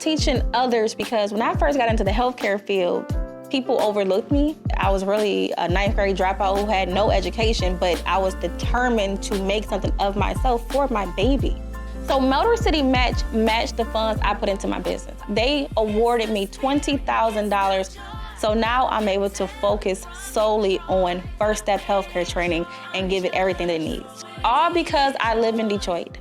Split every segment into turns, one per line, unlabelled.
teaching others, because when I first got into the healthcare field, people overlooked me. I was really a ninth grade dropout who had no education, but I was determined to make something of myself for my baby. So Motor City matched the funds I put into my business. They awarded me $20,000. So now I'm able to focus solely on first step healthcare training and give it everything it needs. All because I live in Detroit.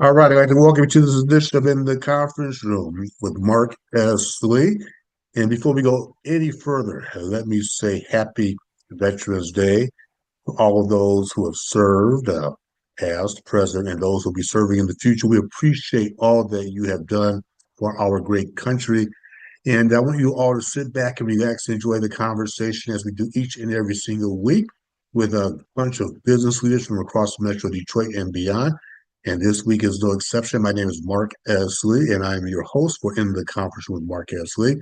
All right, I'd like to welcome you to this edition of In the Conference Room with Mark S. Lee. And before we go any further, let me say happy Veterans Day to all of those who have served, past, present, and those who will be serving in the future. We appreciate all that you have done for our great country. And I want you all to sit back and relax and enjoy the conversation as we do each and every single week with a bunch of business leaders from across Metro Detroit and beyond. And this week is no exception. My name is Mark S. Lee, and I'm your host for In the Conference with Mark S. Lee.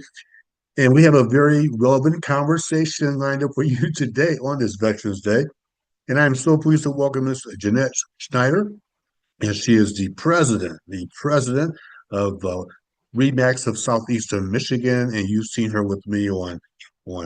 And we have a very relevant conversation lined up for you today on this Veterans Day. And I'm so pleased to welcome Ms. Jeanette Schneider, and she is the president of RE/MAX of Southeastern Michigan. And you've seen her with me on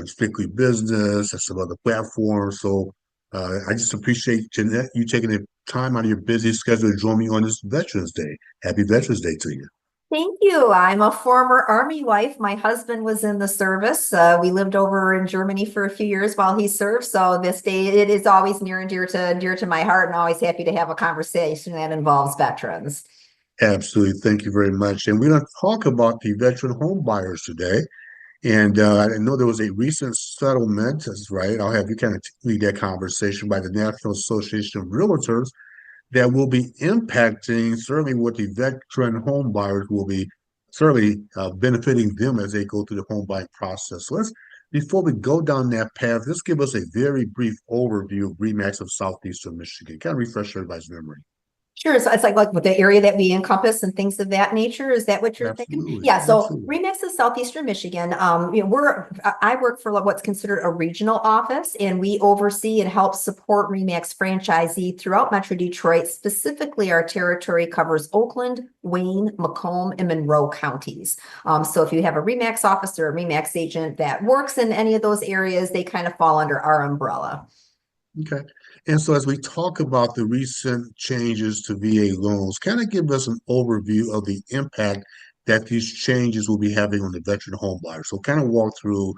Strictly Business and some other platforms. So I just appreciate, Jeanette, you taking the time out of your busy schedule to join me on this Veterans Day. Happy Veterans Day to you.
Thank you. I'm a former Army wife. My husband was in the service. We lived over in Germany for a few years while he served. So this day, it is always near and dear to my heart, and always happy to have a conversation that involves veterans.
Absolutely. Thank you very much. And we're going to talk about the veteran home buyers today. And I know there was a recent settlement, that's right. I'll have you kind of lead that conversation, by the National Association of Realtors, that will be impacting certainly what the veteran home buyers will be certainly benefiting them as they go through the home buying process. So before we go down that path, let's give us a very brief overview of RE/MAX of Southeastern Michigan. Kind of refresh everybody's memory.
Sure. So it's like with the area that we encompass and things of that nature. Is that what you're thinking? Yeah. So RE/MAX is Southeastern Michigan. I work for what's considered a regional office, and we oversee and help support RE/MAX franchisee throughout Metro Detroit. Specifically, our territory covers Oakland, Wayne, Macomb, and Monroe counties. So if you have a RE/MAX office or a RE/MAX agent that works in any of those areas, they kind of fall under our umbrella.
Okay. And so as we talk about the recent changes to VA loans, kind of give us an overview of the impact that these changes will be having on the veteran home buyer. So kind of walk through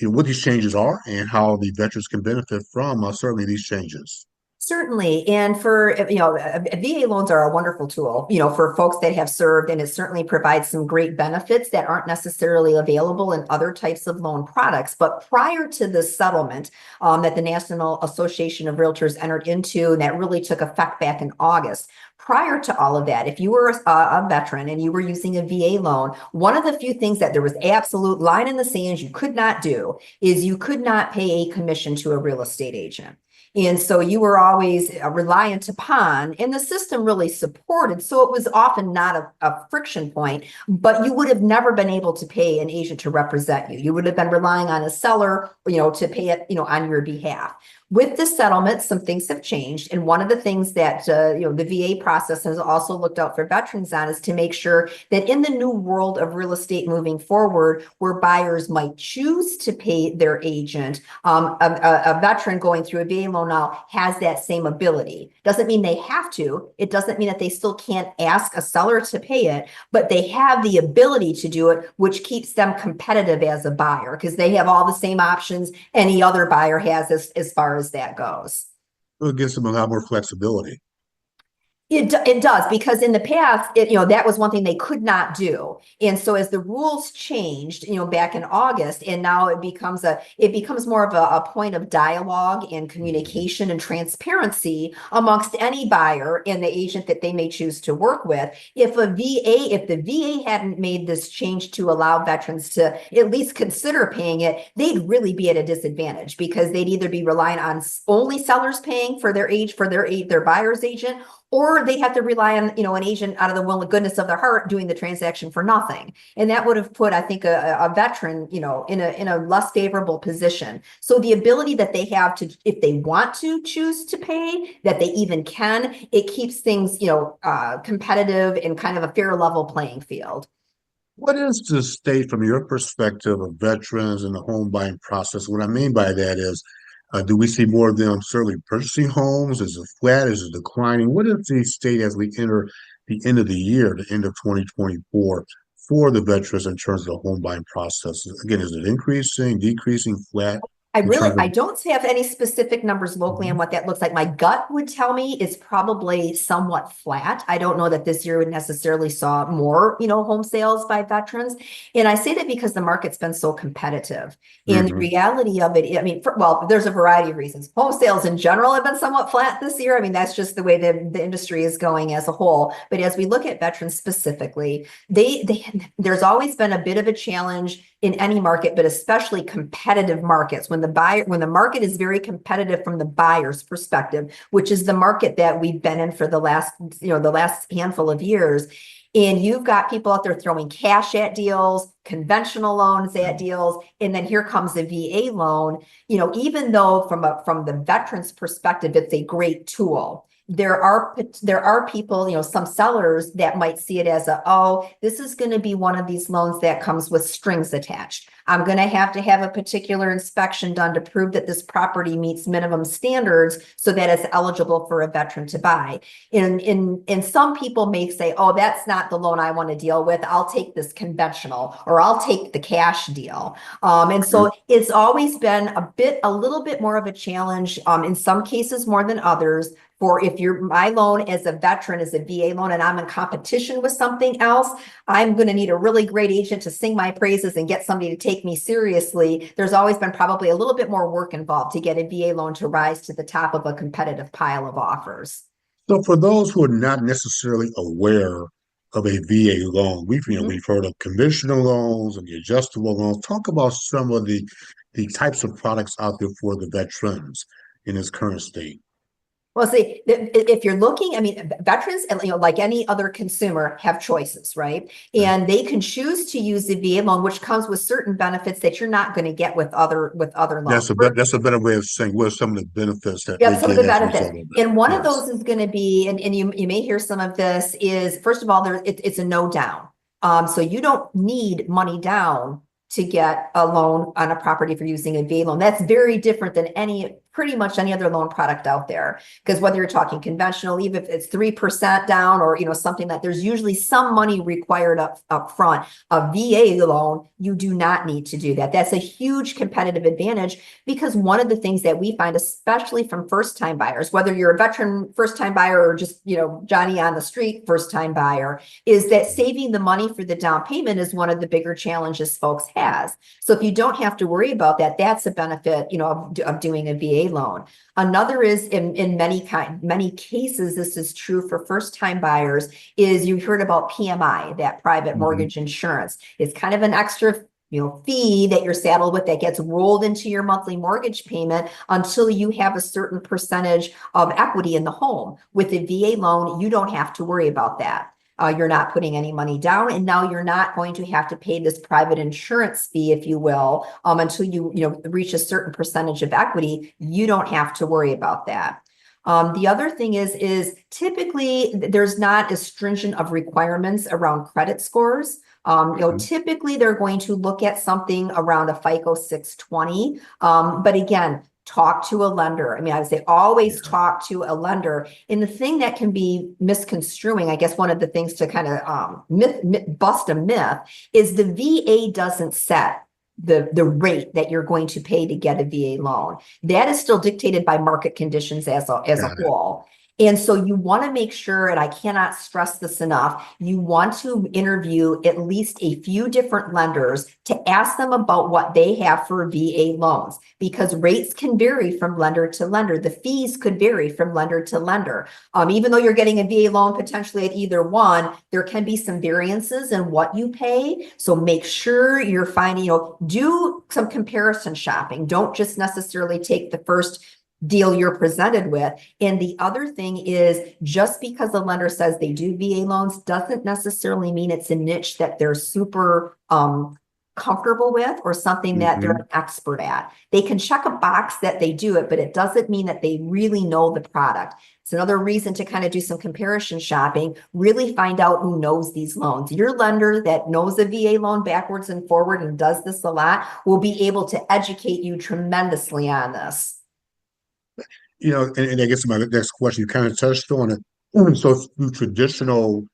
what these changes are and how the veterans can benefit from certainly these changes.
Certainly. And for, VA loans are a wonderful tool, for folks that have served, and it certainly provides some great benefits that aren't necessarily available in other types of loan products. But prior to the settlement that the National Association of Realtors entered into, and that really took effect back in August, prior to all of that, if you were a veteran and you were using a VA loan, one of the few things that there was absolute line in the sand you could not do is you could not pay a commission to a real estate agent. And so you were always reliant upon, and the system really supported. So it was often not a friction point, but you would have never been able to pay an agent to represent you. You would have been relying on a seller, to pay it, on your behalf. With the settlement, some things have changed. And one of the things that, the VA process has also looked out for veterans on is to make sure that in the new world of real estate moving forward, where buyers might choose to pay their agent, a veteran going through a VA loan now has that same ability. Doesn't mean they have to. It doesn't mean that they still can't ask a seller to pay it, but they have the ability to do it, which keeps them competitive as a buyer because they have all the same options any other buyer has as far as that goes.
It gives them a lot more flexibility.
It does, because in the past, that was one thing they could not do. And so as the rules changed, back in August, and now it becomes more of a point of dialogue and communication and transparency amongst any buyer and the agent that they may choose to work with. If the VA hadn't made this change to allow veterans to at least consider paying it, they'd really be at a disadvantage because they'd either be relying on only sellers paying for their buyer's agent, or they have to rely on, an agent out of the will and goodness of their heart doing the transaction for nothing. And that would have put, I think, a veteran, in a less favorable position. So the ability that they have to, if they want to choose to pay, that they even can, it keeps things, competitive and kind of a fair level playing field.
What is the state from your perspective of veterans and the home buying process? What I mean by that is, do we see more of them certainly purchasing homes? Is it flat? Is it declining? What is the state as we enter the end of the year, the end of 2024, for the veterans in terms of the home buying process? Again, is it increasing, decreasing, flat in terms
I
of?
don't have any specific numbers locally on what that looks like. My gut would tell me it's probably somewhat flat. I don't know that this year would necessarily saw more, home sales by veterans. And I say that because the market's been so competitive. And the
Mhm.
reality of it, I mean, there's a variety of reasons. Home sales in general have been somewhat flat this year. I mean, that's just the way the industry is going as a whole. But as we look at veterans specifically, there's always been a bit of a challenge in any market, but especially competitive markets. When the market is very competitive from the buyer's perspective, which is the market that we've been in for the last handful of years. And you've got people out there throwing cash at deals, conventional loans at deals, and then here comes a VA loan. Even though from the veteran's perspective, it's a great tool. There are people, some sellers that might see it as this is going to be one of these loans that comes with strings attached. I'm going to have a particular inspection done to prove that this property meets minimum standards so that it's eligible for a veteran to buy. And some people may say, that's not the loan I want to deal with. I'll take this conventional, or I'll take the cash deal. And so it's always been a little bit more of a challenge, in some cases more than others. For if my loan as a veteran is a VA loan and I'm in competition with something else, I'm going to need a really great agent to sing my praises and get somebody to take me seriously. There's always been probably a little bit more work involved to get a VA loan to rise to the top of a competitive pile of offers.
So for those who are not necessarily aware of a VA loan, we've heard of conventional loans and the adjustable loans. Talk about some of the types of products out there for the veterans in its current state.
Well, see, if you're looking, I mean, veterans, like any other consumer, have choices, right? And they can choose to use the VA loan, which comes with certain benefits that you're not going to get with other loans.
That's a better way of saying what are some of the benefits that they
Yeah, some of
get
the
as a result
benefits.
of that.
And one of
Yes.
those is going to be, and you may hear some of this, is first of all, it's a no down. So you don't need money down to get a loan on a property for using a VA loan. That's very different than pretty much any other loan product out there. Because whether you're talking conventional, even if it's 3% down or something that there's usually some money required up front. A VA loan, you do not need to do that. That's a huge competitive advantage, because one of the things that we find, especially from first-time buyers, whether you're a veteran first-time buyer or just Johnny on the street first-time buyer, is that saving the money for the down payment is one of the bigger challenges folks has. So if you don't have to worry about that, that's a benefit of doing a VA loan. Another is in many cases, this is true for first-time buyers, is you heard about PMI, that private mortgage insurance. It's kind of an extra fee that you're saddled with that gets rolled into your monthly mortgage payment until you have a certain percentage of equity in the home. With a VA loan, you don't have to worry about that. You're not putting any money down, and now you're not going to have to pay this private insurance fee, if you will, until you reach a certain percentage of equity. You don't have to worry about that. The other thing is typically there's not as stringent of requirements around credit scores. Typically they're going to look at something around a FICO 620. But again, talk to a lender. I mean, I would say always talk to a lender. And the thing that can be misconstruing, I guess one of the things to kind of bust a myth, is the VA doesn't set the rate that you're going to pay to get a VA loan. That is still dictated by market conditions as a whole. And so you want to make sure, and I cannot stress this enough, you want to interview at least a few different lenders to ask them about what they have for VA loans, because rates can vary from lender to lender. The fees could vary from lender to lender. Even though you're getting a VA loan potentially at either one, there can be some variances in what you pay. So make sure you're finding, do some comparison shopping. Don't just necessarily take the first deal you're presented with. And the other thing is, just because the lender says they do VA loans doesn't necessarily mean it's a niche that they're super comfortable with or something that they're an expert at. They can check a box that they do it, but it doesn't mean that they really know the product. It's another reason to kind of do some comparison shopping, really find out who knows these loans. Your lender that knows a VA loan backwards and forward and does this a lot will be able to educate you tremendously on this.
You know, and I guess my next question, you kind of touched on it. So do traditional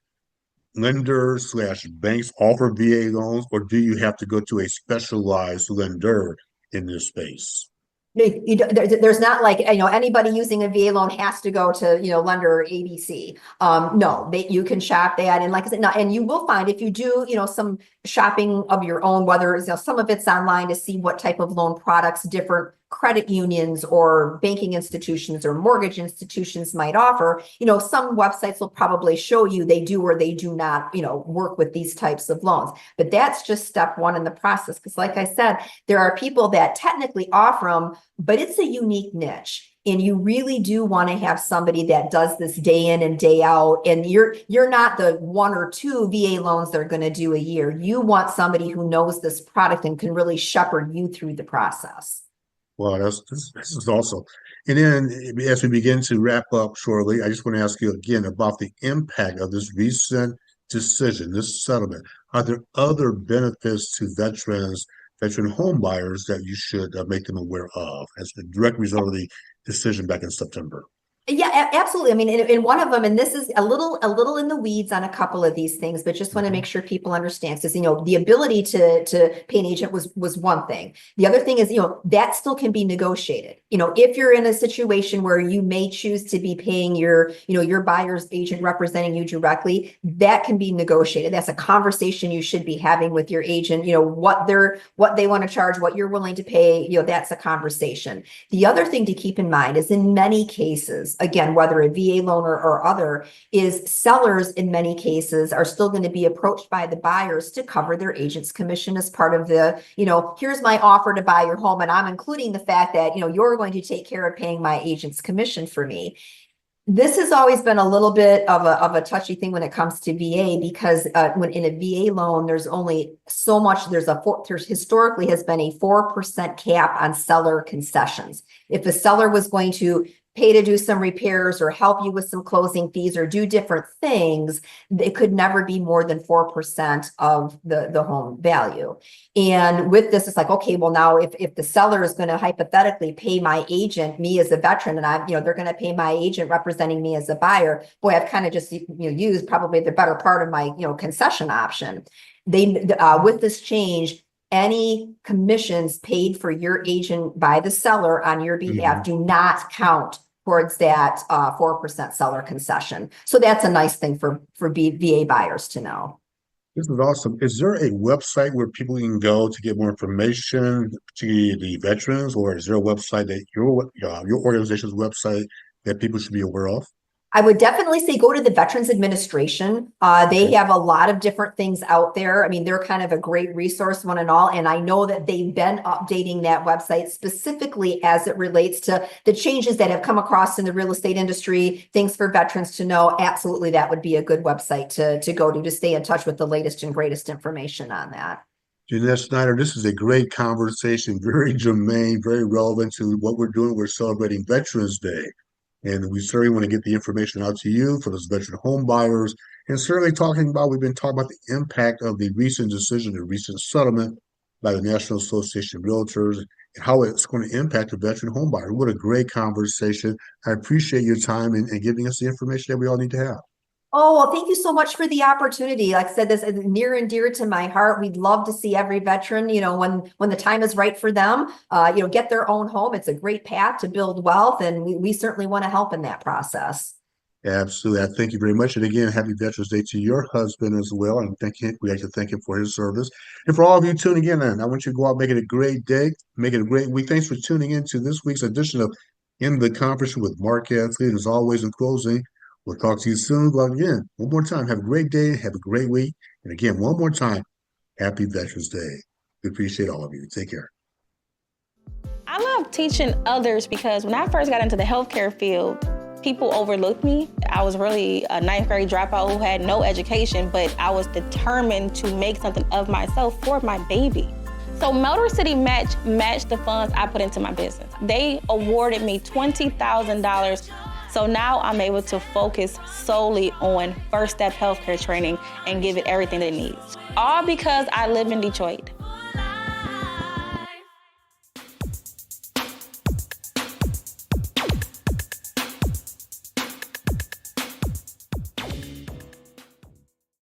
lenders slash banks offer VA loans, or do you have to go to a specialized lender in this space?
There's not like, anybody using a VA loan has to go to, lender ABC. No, you can shop that. And like I said, and you will find if you do, some shopping of your own, whether some of it's online to see what type of loan products different credit unions or banking institutions or mortgage institutions might offer, some websites will probably show you they do or they do not, work with these types of loans. But that's just step one in the process. Because like I said, there are people that technically offer them, but it's a unique niche. And you really do want to have somebody that does this day in and day out. And you're not the one or two VA loans they're going to do a year. You want somebody who knows this product and can really shepherd you through the process.
Well, this is awesome. And then as we begin to wrap up shortly, I just want to ask you again about the impact of this recent decision, this settlement. Are there other benefits to veteran home buyers that you should make them aware of as a direct result of the decision back in September?
Yeah, absolutely. I mean, in one of them, and this is a little in the weeds on a couple of these things, but just want to make sure people understand. Because, the ability to pay an agent was one thing. The other thing is, that still can be negotiated. If you're in a situation where you may choose to be paying your buyer's agent representing you directly, that can be negotiated. That's a conversation you should be having with your agent. What they want to charge, what you're willing to pay. That's a conversation. The other thing to keep in mind is in many cases, again, whether a VA loan or other, is sellers in many cases are still going to be approached by the buyers to cover their agent's commission as part of the, here's my offer to buy your home. And I'm including the fact that, you're going to take care of paying my agent's commission for me. This has always been a little bit of a touchy thing when it comes to VA, because when in a VA loan, there's only so much, there historically has been a 4% cap on seller concessions. If the seller was going to pay to do some repairs or help you with some closing fees or do different things, it could never be more than 4% of the home value. And with this, it's like, okay, well now if the seller is going to hypothetically pay my agent, me as a veteran, and they're going to pay my agent representing me as a buyer, boy, I've kind of just used probably the better part of my concession option. With this change, any commissions paid for your agent by the seller on your behalf do not count towards that 4% seller concession. So that's a nice thing for VA buyers to know.
This is awesome. Is there a website where people can go to get more information, particularly the veterans, or is there a website that your organization's website that people should be aware of?
I would definitely say go to the Veterans Administration. They have a lot of different things out there. I mean, they're kind of a great resource, one and all. And I know that they've been updating that website specifically as it relates to the changes that have come across in the real estate industry, things for veterans to know. Absolutely, that would be a good website to go to stay in touch with the latest and greatest information on that.
Jeanette Schneider, this is a great conversation, very germane, very relevant to what we're doing. We're celebrating Veterans Day. And we certainly want to get the information out to you for those veteran home buyers. And certainly we've been talking about the impact of the recent decision, the recent settlement by the National Association of Realtors, and how it's going to impact the veteran home buyer. What a great conversation. I appreciate your time and giving us the information that we all need to have.
Oh, well, thank you so much for the opportunity. Like I said, this is near and dear to my heart. We'd love to see every veteran, when the time is right for them, get their own home. It's a great path to build wealth, and we certainly want to help in that process.
Absolutely. I thank you very much. And again, happy Veterans Day to your husband as well. And we like to thank him for his service. And for all of you tuning in, I want you to go out, make it a great day, make it a great week. Thanks for tuning in to this week's edition of In the Conference with Mark Anthony. And as always, in closing, we'll talk to you soon. But again, one more time, have a great day, have a great week. And again, one more time, happy Veterans Day. We appreciate all of you. Take care.
I love teaching others because when I first got into the healthcare field, people overlooked me. I was really a ninth grade dropout who had no education, but I was determined to make something of myself for my baby. So Motor City matched the funds I put into my business. They awarded me $20,000. So now I'm able to focus solely on first step healthcare training and give it everything it needs. All because I live in Detroit.